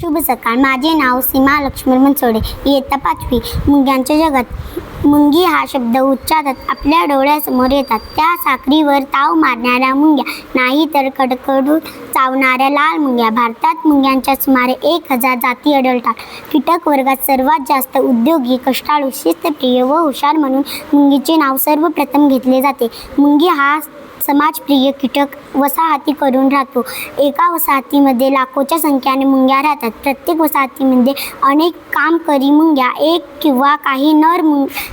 शुभ सकाळ. माझे नाव सीमा लक्ष्मण मनसोडे. इयत्ता 5वी. मुंग्यांच्या जगात. मुंगी हा शब्द उच्चारत आपल्या डोळ्यासमोर येतात त्या साखरीवर ताव मारणाऱ्या मुंग्या, नाही तर कडकडून चावणाऱ्या लाल मुंग्या. भारतात मुंग्यांच्या सुमारे 1000 जाती आढळतात. कीटक वर्गात सर्वात जास्त उद्योगी, कष्टाळू, शिस्तप्रिय व हुशार म्हणून मुंगीचे नाव सर्वप्रथम घेतले जाते. मुंगी हा समाजप्रिय कीटक वसाहती करून राहतो. एका वसाहतीमध्ये लाखोच्या संख्येने मुंग्या राहतात. प्रत्येक वसाहतीमध्ये अनेक कामकरी मुंग्या, एक किंवा काही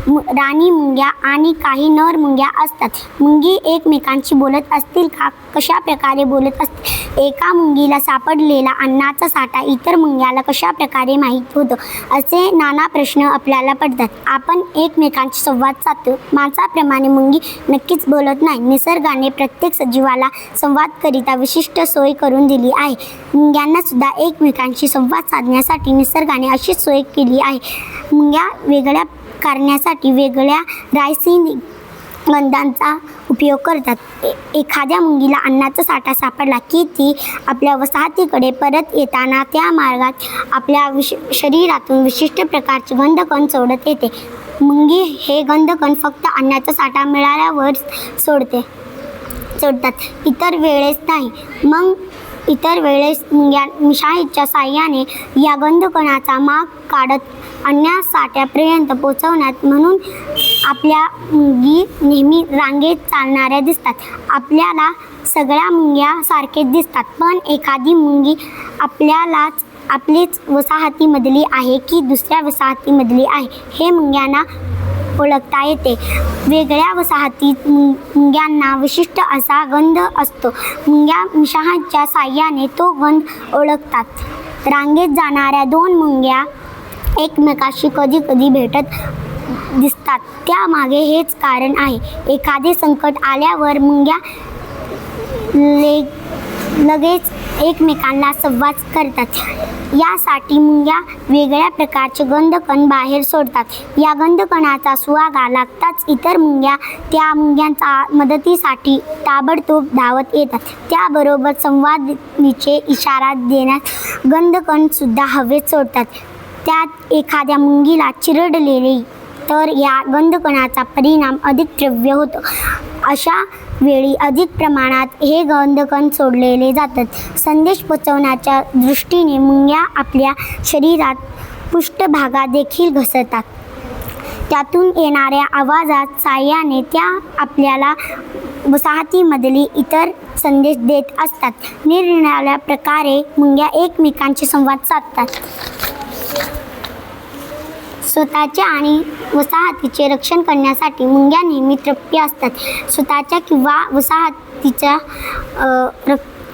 राणी मुंग्या आणि काही नर मुंग्या असतात. मुंगी एकमेकांशी बोलत असतील का? कशा प्रकारे बोलत असतील? एका मुंगीला सापडलेला अन्नाचा साठा इतर मुंग्याला कशा प्रकारे माहीत होतो? असे नाना प्रश्न आपल्याला पडतात. आपण एकमेकांशी संवाद साधतो. माणसाप्रमाणे मुंगी नक्कीच बोलत नाही. निसर्गाने प्रत्येक सजीवाला संवाद करिता विशिष्ट सोय करून दिली आहे. मुंग्यांना सुद्धा एकमेकांशी संवाद साधण्यासाठी निसर्गाने अशी सोय केली आहे. मुंग्या वेगळ्या करण्यासाठी वेगळ्या रासायनिक गंधांचा उपयोग करतात. एखाद्या मुंगीला अन्नाचा साठा सापडला की ती आपल्या वसाहतीकडे परत येताना त्या मार्गात आपल्या शरीरातून विशिष्ट प्रकारचे गंधकण सोडत येते. मुंगी हे गंधकण फक्त अन्नाचा साठा मिळाल्यावर सोडतात, इतर वेळेस नाही. मग इतर वेळेस मुंग्या मिशाईच्या साहाय्याने या गंधकणाचा माग काढत अन्य साठ्यापर्यंत पोचवतात. म्हणून आपल्या मुंगी नेहमी रांगेत चालणाऱ्या दिसतात. आपल्याला सगळ्या मुंग्या सारखेच दिसतात, पण एखादी मुंगी आपलीच वसाहतीमधली आहे की दुसऱ्या वसाहतीमधली आहे हे मुंग्यांना ओळखता येते. वेगळ्या वसाहतीत मुंग्यांना विशिष्ट असा गंध असतो. मुंग्या मिशांच्या साहाय्याने तो गंध ओळखतात. रांगेत जाणाऱ्या 2 मुंग्या एकमेकाशी कधी कधी भेटत दिसतात. त्यामागे हेच कारण आहे. एखादे संकट आल्यावर मुंग्या लगेच एकमेकांना संवाद करतात. यासाठी मुंग्या वेगळ्या प्रकारचे गंधकण बाहेर सोडतात. या गंधकणाचा सुवागा लागताच इतर मुंग्या त्या मुंग्यांच्या मदतीसाठी ताबडतोब धावत येतात. त्याबरोबर संवादाचे इशारा देण्यास गंधकण सुद्धा हवेत सोडतात. त्यात एखाद्या मुंगीला चिरडलेली तर या गंधकणाचा परिणाम अधिक तीव्र होतो. अशा वेळी अधिक प्रमाणात हे गंधकण सोडलेले जातात. संदेश पोचवण्याच्या दृष्टीने मुंग्या आपल्या शरीरात पृष्ठभागात देखील घसरतात. त्यातून येणाऱ्या आवाजाच्या साहाय्याने त्या आपल्याला वसाहतीमधली इतर संदेश देत असतात. निरनिराळ्या प्रकारे मुंग्या एकमेकांशी संवाद साधतात. स्वतःचे आणि वसाहतीचे रक्षण करण्यासाठी मुंग्या नेहमी तत्पर असतात. स्वतःच्या किंवा वसाहतीच्या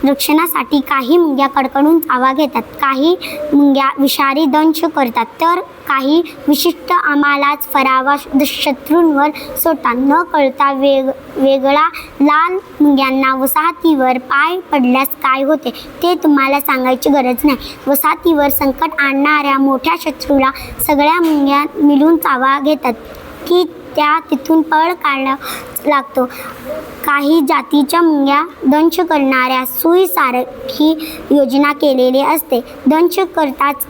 रक्षणासाठी काही मुंग्या कडकडून चावा घेतात, काही मुंग्या विषारी दंश करतात, तर काही विशिष्ट आम्हालाच फरावा शत्रूंवर सोडतात. न कळता वेगळा लाल मुंग्यांना वसाहतीवर पाय पडल्यास काय होते ते तुम्हाला सांगायची गरज नाही. वसाहतीवर संकट आणणाऱ्या मोठ्या शत्रूला सगळ्या मुंग्या मिळून चावा घेतात की त्या तिथून पळ काढला लागतो. काही जातीच्या मुंग्या दंश करणाऱ्या सुईसारखी योजना केलेली असते. दंश करताच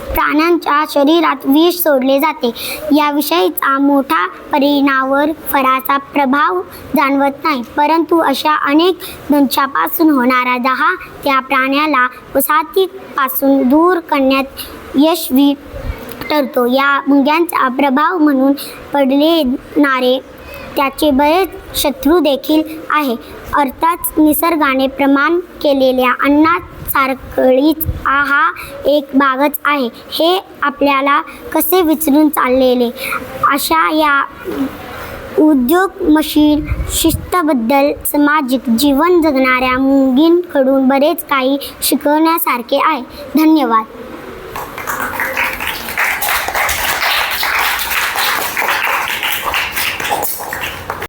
प्राण्यांच्या शरीरात विष सोडले जाते. या विषयीचा मोठा परिणामावर फराचा प्रभाव जाणवत नाही, परंतु अशा अनेक दंशापासून होणारा दाह त्या प्राण्याला वसाहतीपासून दूर करण्यात यशस्वी ठरतो. या मुंग्यांचा प्रभाव म्हणून पडलेणारे त्याचे बरेच शत्रू देखील आहे. अर्थात निसर्गाने प्रमाण केलेल्या अन्नात साखळीच हा एक भागच आहे हे आपल्याला कसे विसरून चाललेले. अशा या उद्योग, मशीन, शिस्तबद्ध सामाजिक जीवन जगणाऱ्या मुंगींकडून बरेच काही शिकण्यासारखे आहे. धन्यवाद.